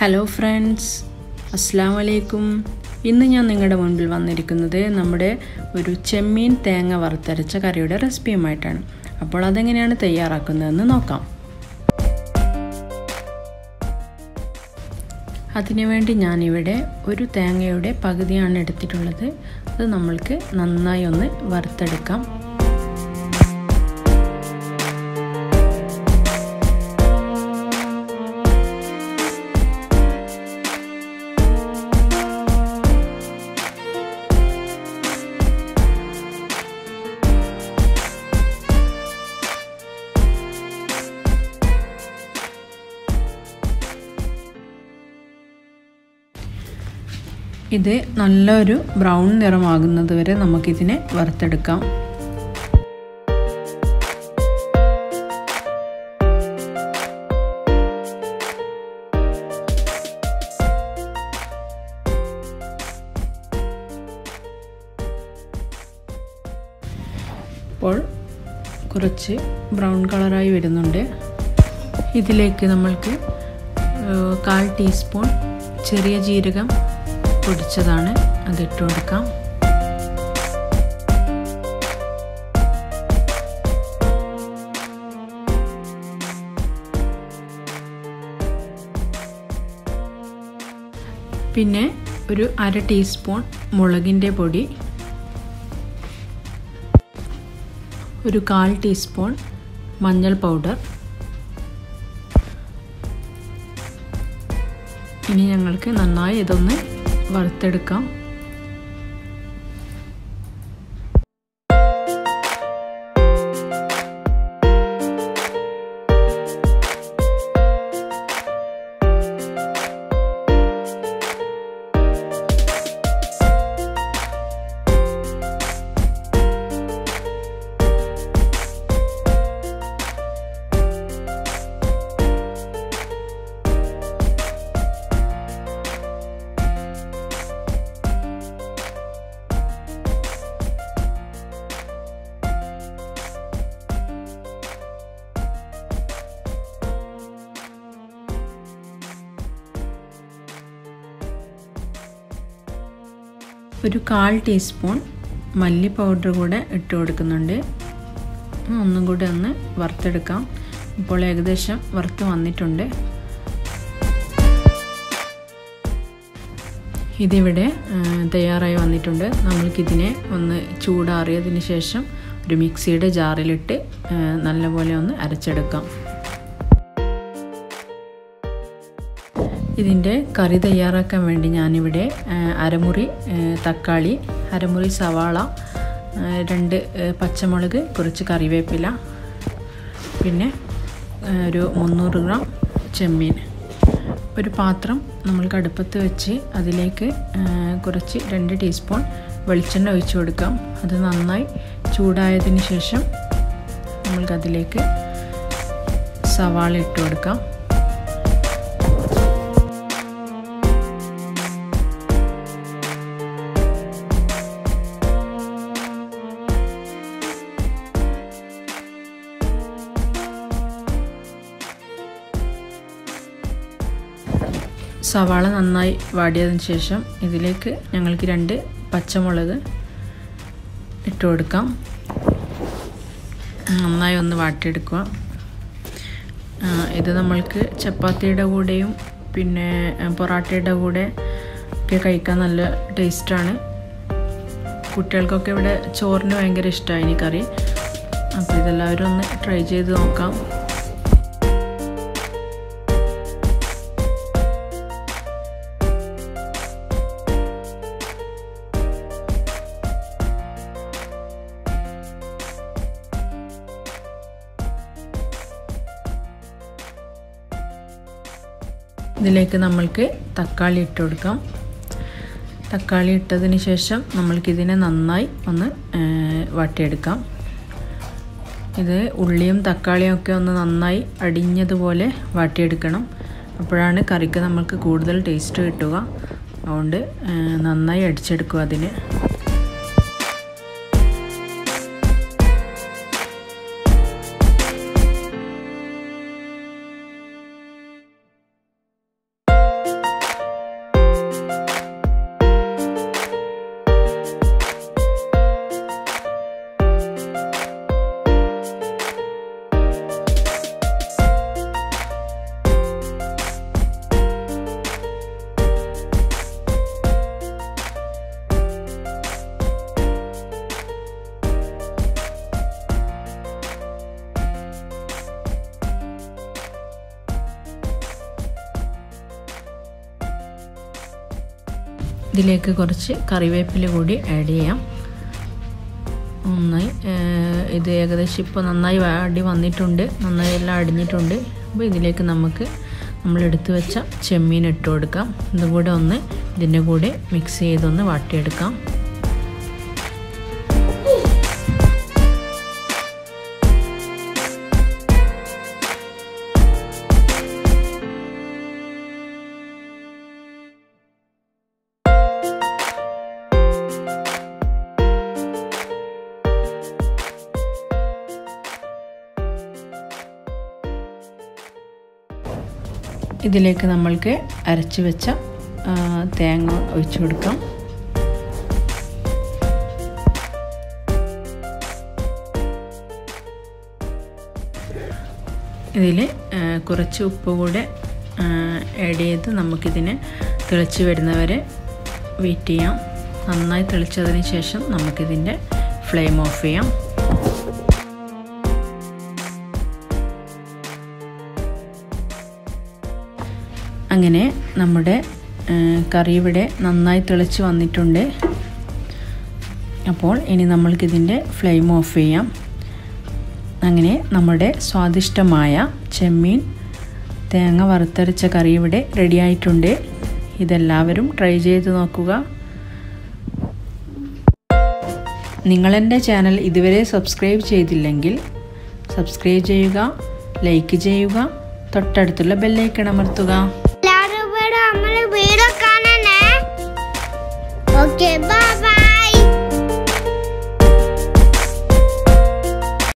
Hello friends, അസ്സലാമു അലൈക്കും. ഇന്ന് ഞാൻ നിങ്ങളുടെ മുൻപിൽ വന്നിരിക്കുന്നത് നമ്മുടെ ഒരു ചെമ്മീൻ തേങ്ങ വറുത്തരച്ച കറിയുടെ റെസിപ്പിയുമായിട്ടാണ്. അപ്പോൾ അതെങ്ങനെയാണ് തയ്യാറാക്കുന്നതെന്ന് നോക്കാം. അതിനുവേണ്ടി ഞാനിവിടെ ഒരു തേങ്ങയുടെ പകുതിയാണ് എടുത്തിട്ടുള്ളത്. അത് നമ്മൾക്ക് നന്നായി ഒന്ന് വറുത്തെടുക്കാം. ഇത് നല്ലൊരു ബ്രൗൺ നിറമാകുന്നത് വരെ നമുക്കിതിനെ വറുത്തെടുക്കാം. ഇപ്പോൾ കുറച്ച് ബ്രൗൺ കളറായി വരുന്നുണ്ട്. ഇതിലേക്ക് നമ്മൾക്ക് 1/4 ടീസ്പൂൺ ചെറിയ ജീരകം പൊടിച്ചതാണ്, അതിട്ട് കൊടുക്കാം. പിന്നെ ഒരു 1/2 ടീസ്പൂൺ മുളകിൻ്റെ പൊടി, ഒരു 1/4 ടീസ്പൂൺ മഞ്ഞൾ പൗഡർ. ഇനി ഞങ്ങൾക്ക് നന്നായി ഇതൊന്ന് വറുത്തെടുക്കാം. ഒരു 1/4 ടീസ്പൂൺ മല്ലി പൗഡർ കൂടെ ഇട്ട് കൊടുക്കുന്നുണ്ട്. ഒന്നും കൂടി ഒന്ന് വറുത്തെടുക്കാം. ഇപ്പോൾ ഏകദേശം വറുത്ത് വന്നിട്ടുണ്ട്. ഇതിവിടെ തയ്യാറായി വന്നിട്ടുണ്ട്. നമ്മൾക്കിതിനെ ഒന്ന് ചൂടാറിയതിന് ശേഷം ഒരു മിക്സിയുടെ ജാറിലിട്ട് നല്ലപോലെ ഒന്ന് അരച്ചെടുക്കാം. ഇതിൻ്റെ കറി തയ്യാറാക്കാൻ വേണ്ടി ഞാനിവിടെ 1/2 മുറി തക്കാളി, 1/2 മുറി സവാള, 2 പച്ചമുളക്, കുറച്ച് കറിവേപ്പില, പിന്നെ ഒരു 300 ഗ്രാം ചെമ്മീൻ. ഒരു പാത്രം നമ്മൾക്ക് അടുപ്പത്ത് വെച്ച് അതിലേക്ക് കുറച്ച് 2 ടീസ്പൂൺ വെളിച്ചെണ്ണ ഒഴിച്ചു കൊടുക്കാം. അത് നന്നായി ചൂടായതിന് ശേഷം നമ്മൾക്കതിലേക്ക് സവാള ഇട്ട് കൊടുക്കാം. സവാള നന്നായി വാടിയതിന് ശേഷം ഇതിലേക്ക് ഞങ്ങൾക്ക് 2 പച്ചമുളക് ഇട്ട് കൊടുക്കാം. നന്നായി ഒന്ന് വാട്ടിയെടുക്കുക. ഇത് നമ്മൾക്ക് ചപ്പാത്തിയുടെ കൂടെയും പിന്നെ പൊറാട്ടയുടെ കൂടെ ഒക്കെ കഴിക്കാൻ നല്ല ടേസ്റ്റാണ്. കുട്ടികൾക്കൊക്കെ ഇവിടെ ചോറിന് ഭയങ്കര ഇഷ്ടമായി ഈ കറി. അപ്പോൾ ഇതെല്ലാവരും ഒന്ന് ട്രൈ ചെയ്ത് നോക്കാം. ഇതിലേക്ക് നമ്മൾക്ക് തക്കാളി ഇട്ട് കൊടുക്കാം. തക്കാളി ഇട്ടതിന് ശേഷം നമ്മൾക്കിതിനെ നന്നായി ഒന്ന് വാട്ടിയെടുക്കാം. ഇത് ഉള്ളിയും തക്കാളിയും ഒക്കെ ഒന്ന് നന്നായി അടിഞ്ഞതുപോലെ വാട്ടിയെടുക്കണം. അപ്പോഴാണ് കറിക്ക് നമ്മൾക്ക് കൂടുതൽ ടേസ്റ്റ് കിട്ടുക. അതുകൊണ്ട് നന്നായി അടിച്ചെടുക്കുക അതിന്. ഇതിലേക്ക് കുറച്ച് കറിവേപ്പില കൂടി ആഡ് ചെയ്യാം. നന്നായി ഇത് ഏകദേശം ഇപ്പോൾ നന്നായി വാടി വന്നിട്ടുണ്ട്, നന്നായി എല്ലാം അടിഞ്ഞിട്ടുണ്ട്. അപ്പോൾ ഇതിലേക്ക് നമുക്ക് നമ്മൾ എടുത്തു വെച്ച ചെമ്മീൻ ഇട്ട് കൊടുക്കാം. ഇതുകൂടെ ഒന്ന് ഇതിൻ്റെ കൂടെ മിക്സ് ചെയ്തൊന്ന് വാട്ടിയെടുക്കാം. ഇതിലേക്ക് നമ്മൾക്ക് അരച്ച് വെച്ച തേങ്ങ ഒഴിച്ചു കൊടുക്കാം. ഇതിൽ കുറച്ച് ഉപ്പ് കൂടെ ആഡ് ചെയ്ത് നമുക്കിതിനെ തിളച്ച് വരുന്നവരെ വെയിറ്റ് ചെയ്യാം. നന്നായി തിളച്ചതിന് ശേഷം നമുക്കിതിൻ്റെ ഫ്ലെയിം ഓഫ് ചെയ്യാം. അങ്ങനെ നമ്മുടെ കറി ഇവിടെ നന്നായി തിളച്ച് വന്നിട്ടുണ്ട്. അപ്പോൾ ഇനി നമ്മൾക്കിതിൻ്റെ ഫ്ലെയിം ഓഫ് ചെയ്യാം. അങ്ങനെ നമ്മുടെ സ്വാദിഷ്ടമായ ചെമ്മീൻ തേങ്ങ വറുത്തരച്ച കറി ഇവിടെ റെഡിയായിട്ടുണ്ട്. ഇതെല്ലാവരും ട്രൈ ചെയ്ത് നോക്കുക. നിങ്ങളെൻ്റെ ചാനൽ ഇതുവരെ സബ്സ്ക്രൈബ് ചെയ്തില്ലെങ്കിൽ സബ്സ്ക്രൈബ് ചെയ്യുക, ലൈക്ക് ചെയ്യുക, തൊട്ടടുത്തുള്ള ബെല്ലൈക്കൺ അമർത്തുക. Okay, bye.